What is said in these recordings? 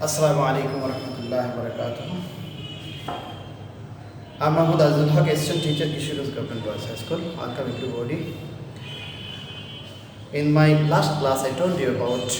Assalamu alaikum warahmatullahi wabarakatuh. I'm Mahmoud Azul Haq, assistant teacher, Kishiros Government Boys High School. Welcome everybody. In my last class, I told you about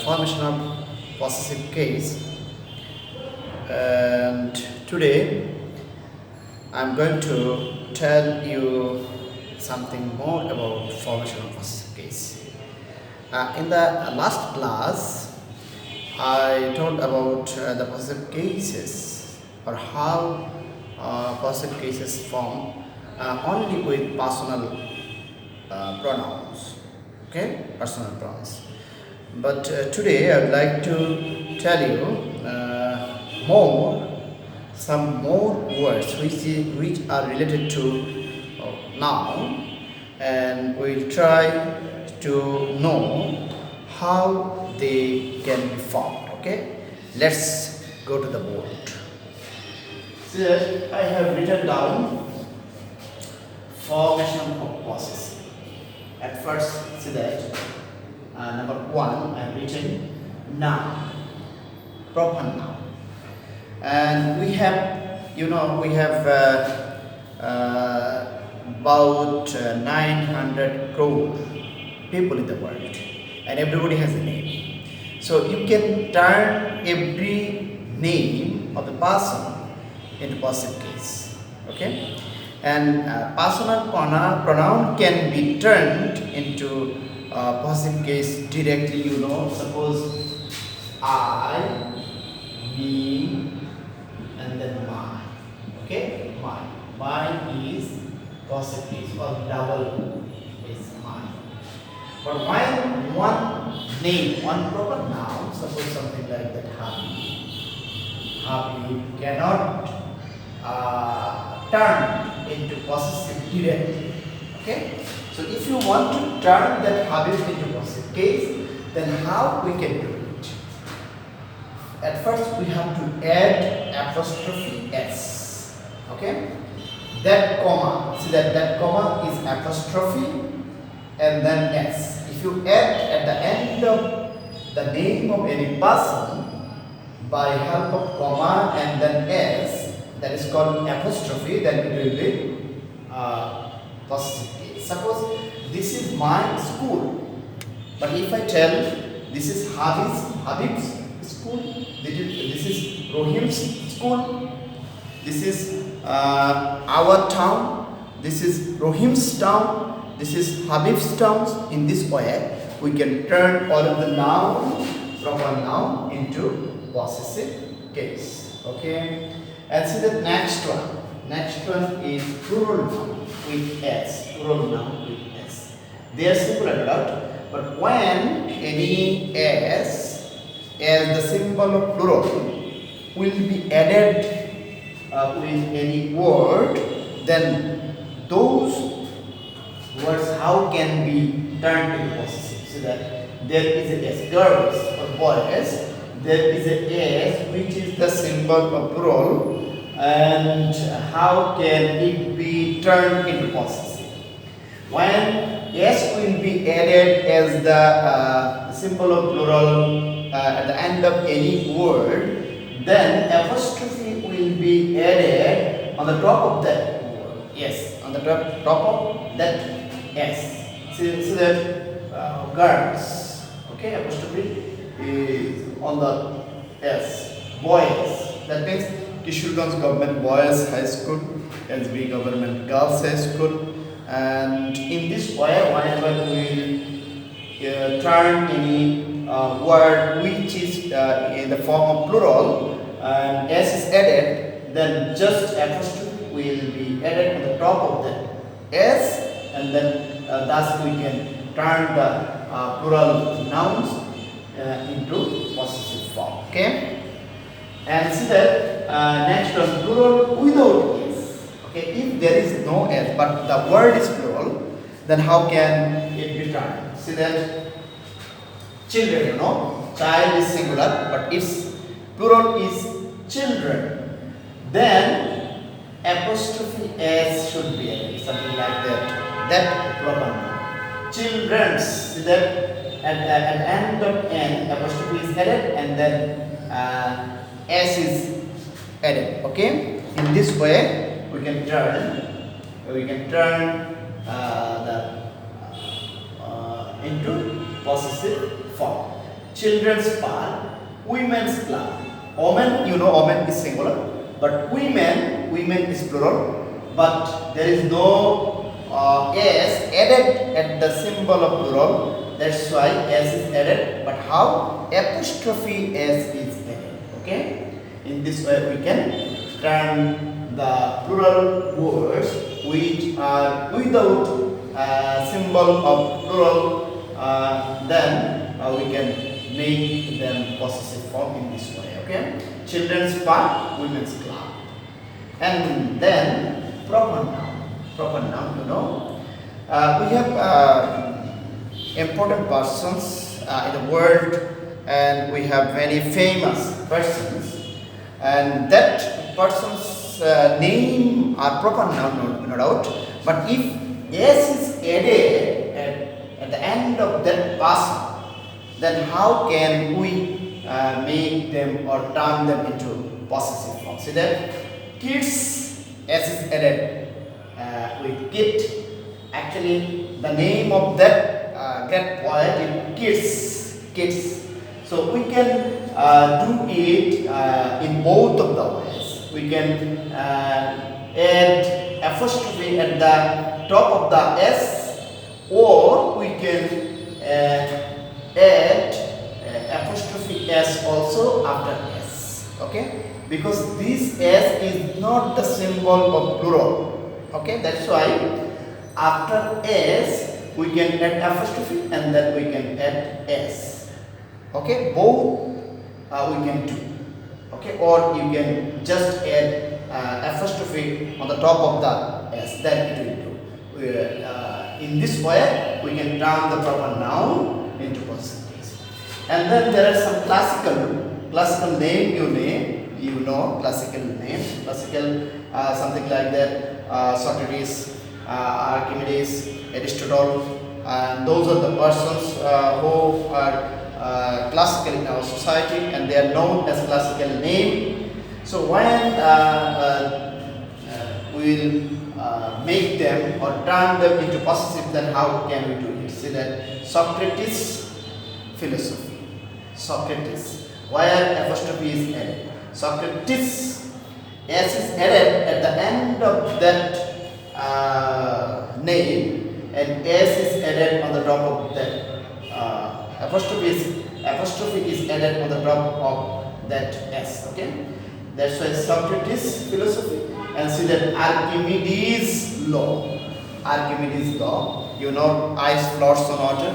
formation of possessive case, and today I'm going to tell you something more about formation of possessive case. In the last class, I told about the possessive cases, or how possessive cases form only with personal pronouns. Okay, personal pronouns. But today I would like to tell you some more words which are related to noun, and we'll try to know how they can be formed. Okay, let's go to the board. So I have written down formation of possessive. At first, see that number one, I have written noun, proper noun, and we have, we have about 900 crore people in the world, and everybody has a name. So you can turn every name of the person into possessive case. Okay, and personal pronoun can be turned into possessive case directly. Suppose I, me, and then my. Okay, mine is possessive case, or double is mine. But when one name, one proper noun, suppose something like that, happy cannot turn into possessive directly. Okay, so if you want to turn that habit into possessive case, then how we can do it? At first we have to add apostrophe s. Okay, that comma, see that comma is apostrophe and then s. If you add at the end of the name of any person by help of comma and then s, that is called apostrophe, then it will be possessive case. Suppose this is my school, but if I tell this is Habib's school, this is Rohim's school, this is our town, this is Rohim's town, this is Habib's town. In this way, we can turn all of the noun, proper noun, into possessive case. Okay, and see the next one. Next one is plural noun with s. Plural noun with s. They are similar a lot, but when any s as the symbol of plural will be added with any word, then those words how can be turned into possessive? So that there is a s, girls or boys, there is a s which is the symbol of plural, and how can it be turned into possessive? When s will be added as the symbol of plural at the end of any word, then apostrophe will be added on the top of that word. Yes, on the top of that s. So that girls, okay, apostrophe is on the s. Boys, that means Kishorganj Government Boys High School, SB Government Girls High School. And in this way, whenever we turn any word which is in the form of plural and s is added, then just apostrophe will be added on the top of that s, and then thus we can turn the plural nouns into possessive form. Okay, and see that next one, plural without s. Okay, if there is no s but the word is plural, then how can it be turned? See that children, child is singular, but its plural is children. Then apostrophe s should be added, something like that. That proper noun. Children's. See that at the end of n, apostrophe is added, and then s is added. Okay, in this way we can turn into possessive form. Children's park, women's club. Women, you know, women is singular, but women is plural. But there is no s added at the symbol of plural. That's why s is added. But how? Apostrophe s is added. Okay. In this way, we can turn the plural words which are without symbol of plural. Then we can make them possessive form in this way. Okay. Children's park, women's club, and then proper noun. Proper noun, you know, we have important persons in the world, and we have many famous persons, and that person's name are proper noun, no doubt. But if s is added at the end of that person, then how can we make them or turn them into possessive form? See that kids, s is added with kid. Actually, the name of that great poet is kids. So we can do it in both of the ways. We can add apostrophe at the top of the s, or we can add apostrophe s also after s. Okay, because this s is not the symbol of plural. Okay, that's why after s we can add apostrophe and then we can add s. Okay, both we can do. Okay, or you can just add apostrophe on the top of the s, then it will do. In this way we can turn the proper noun into percentage. And then there are some classical name, you know classical name, something like that. Socrates, Archimedes, Aristotle, and those are the persons who are classical in our society, and they are known as classical name. So when we will make them or turn them into possessive, then how can we do it? See that Socrates, philosophy. Socrates, where apostrophe is added. Socrates, s is added at the end of that name, and s is added on the top of that apostrophe is added on the top of that s. Okay, that's why Socrates, philosophy, and see that Archimedes law. Archimedes law, you know, ice floats on water,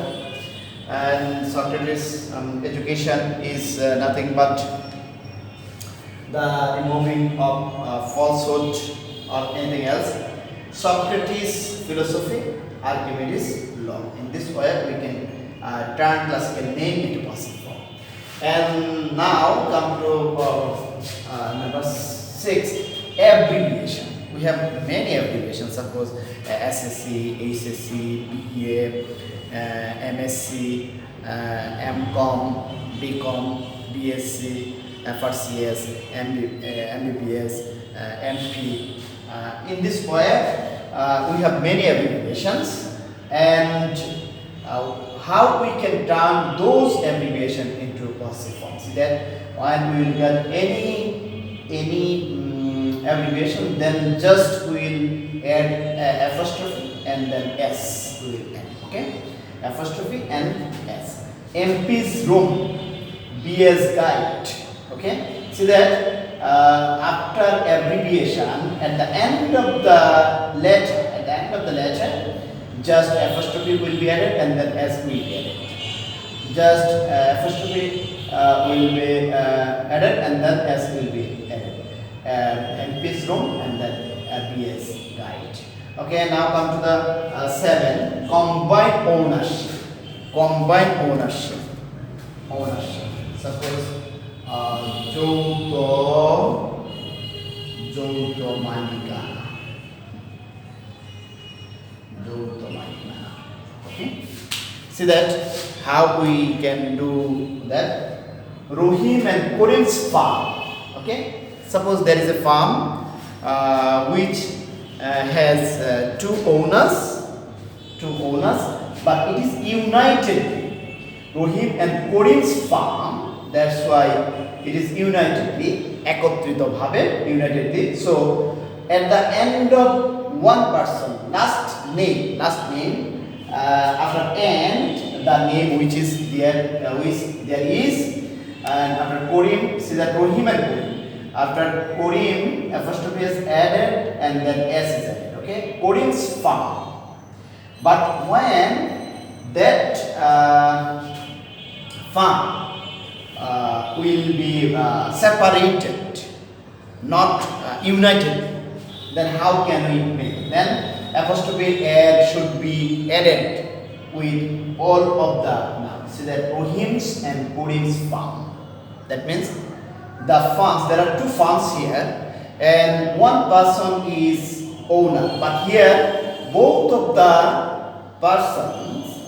and Socrates education is nothing but the removing of falsehood or anything else. Socrates, philosophy, Archimedes law. In this way we can turn classical name into possessive form. And now come to number 6, abbreviation. We have many abbreviations, suppose SSC, HSC, BA, MSc, MCom, BCom, BSc, FRCS, MBBS, MP. In this way, we have many abbreviations, and how we can turn those abbreviations into possessive form. See that when we will get any abbreviation, then just we will add apostrophe and then s we will add. Okay, apostrophe and s. MP's room, BS guide. Okay, see that after abbreviation, at the end of the letter, just apostrophe will be added and then s will be added. Just apostrophe will be added and then s will be added. MP's room and then BS guide. Okay, now come to the 7, combined ownership. Combined ownership. Suppose যৌথ মালিকানা. Okay, see that how we can do that. Rohim and Korim's farm. Okay, suppose there is a farm which has two owners, but it is unitedly. Rohim and Korim's farm. That's why it is unitedly, ekotrito bhabe, unitedly. So at the end of one person, last name, after end, the name which is there, and after Korim, see that Rohim and Korim. After Korim, apostrophe is added and then S is added. Okay, Korim's farm. But when that farm will be separated, not united, then how can we make it? Then apostrophe add should be added with all of the nouns. So that Rohim's and Korim's farm. That means the farms, there are two farms here, and one person is owner. But here, both of the persons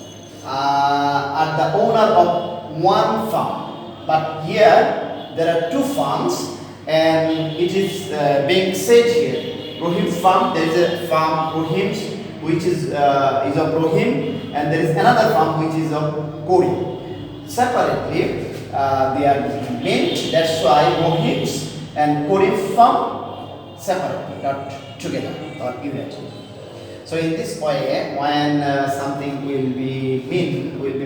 are the owner of one farm. But here, there are two farms, and it is being said here. Rohim's farm, there is a farm Rohim's which is of Rohim, and there is another farm which is of Korim. Separately, they are linked. That's why Rohim's and Korim's farm separately, not together or united. So in this way, when something will be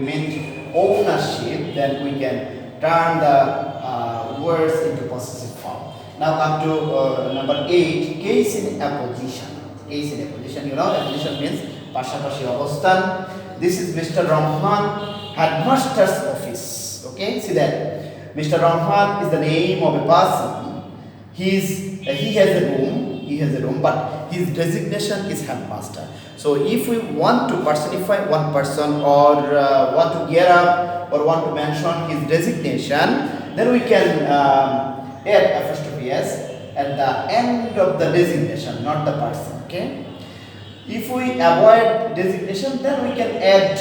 meant ownership, then we can turn the words into possessive form. Now come to number 8, case in apposition. Case in apposition, you know, apposition means pashapashi obostan. This is Mr. Rahman, headmaster's office. Okay, see that Mr. Rahman is the name of a person. He has a room, but his designation is headmaster. So if we want to personify one person, or want to get up, or want to mention his designation, then we can add apostrophe s at the end of the designation, not the person. Okay. If we avoid designation, then we can add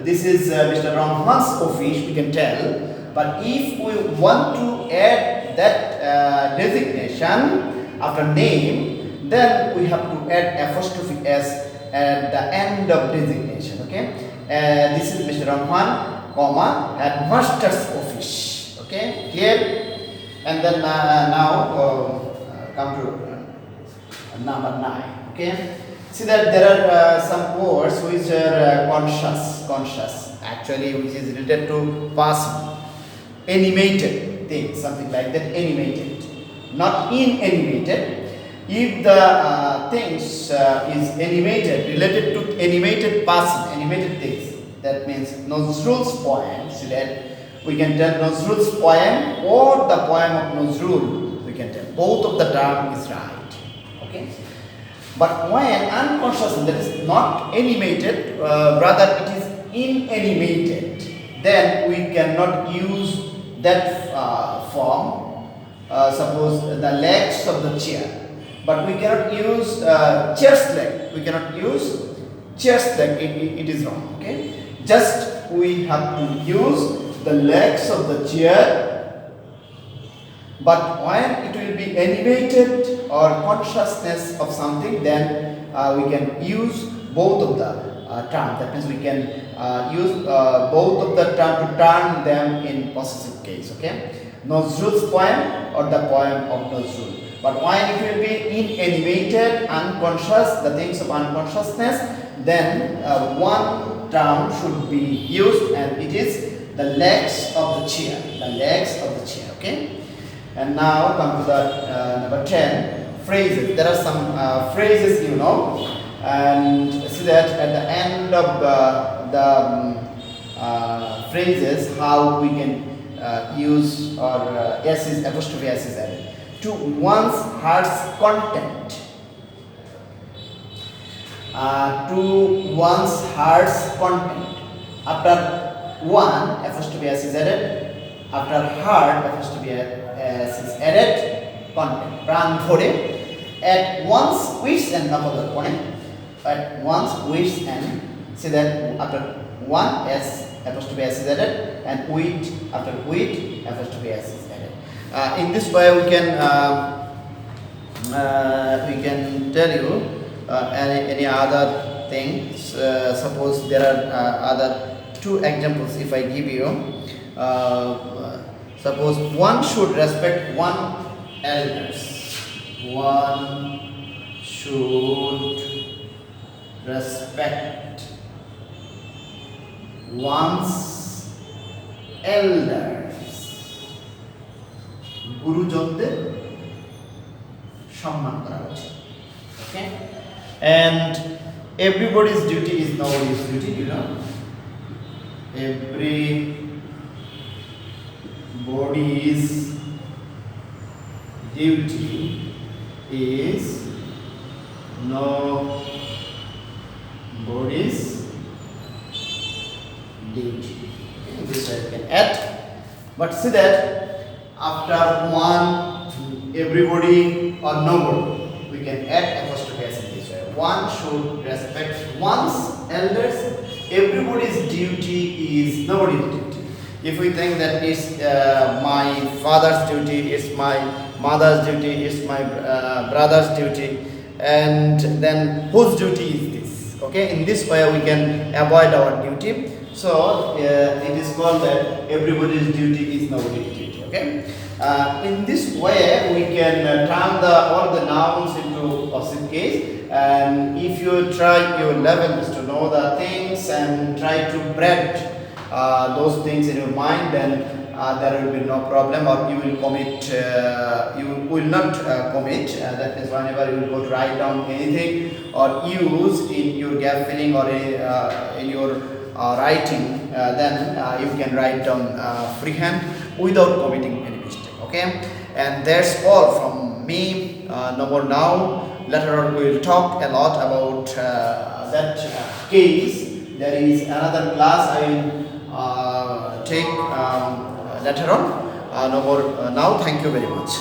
this is Mr. Rahman's office, we can tell. But if we want to add that designation after name, then we have to add apostrophe s at the end of designation. Okay. This is Mr. Rahman, comma, headmaster's office. Okay. Clear? And then now come to number 9. Okay. See that there are some words which are conscious, actually, which is related to past, animated things, something like that, animated, not inanimated. If the things is animated, related to animated person, animated things, that means Nazrul's poem. See that we can tell Nazrul's poem or the poem of Nazrul. We can tell both of the term is right. Okay. But when unconscious, that is not animated, rather it is inanimated, then we cannot use that form. Suppose the legs of the chair. But we cannot use chair's leg. We cannot use chair's leg. It is wrong. Okay. Just we have to use the legs of the chair. But when it will be animated or consciousness of something, then we can use both of the terms. That means we can use both of the terms to turn them in possessive case. Okay. Nazrul's poem or the poem of Nazrul. But when it will be inanimated, unconscious, the things of unconsciousness, then one term should be used, and it is the legs of the chair. The legs of the chair. Okay. And now come to the number 10, phrases. There are some phrases, you know, and see that at the end of the phrases, how we can use or s is apostrophe s is added to one's heart's content. To one's heart's content. After one, apostrophe s is added. After heart, apostrophe s is added. Content. Pran dhore. At one's wish and at one's wish, and see that after one s apostrophe s is added, and wheat, after wheat, apostrophe s is added. In this way we can tell you any other thing. Suppose there are other two examples if I give you. Suppose one should respect one elders. One should respect one's elders. গুরুজনদের সম্মান করা উচিত. Okay, and everybody's duty is nobody's duty, you know. Everybody's duty is nobody's duty. This I can add, but see that after one, everybody or nobody, we can add apostrophe s in this way. One should respect one's elders. Everybody's duty is nobody's duty. If we think that it's my father's duty, it's my mother's duty, it's my brother's duty, and then whose duty is this? Okay, in this way we can avoid our duty. So it is called that everybody's duty is nobody's duty. Okay, in this way we can turn all the nouns into possessive case, and if you try your levels to know the things and try to break those things in your mind, then there will be no problem, or you will commit, you will not commit. That is, whenever you will go to write down anything or use in your gap filling or in your writing, then you can write down freehand without committing any mistake. Okay, and that's all from me. No more now. Later on we will talk a lot about that case. There is another class I will take later on. No more now. Thank you very much.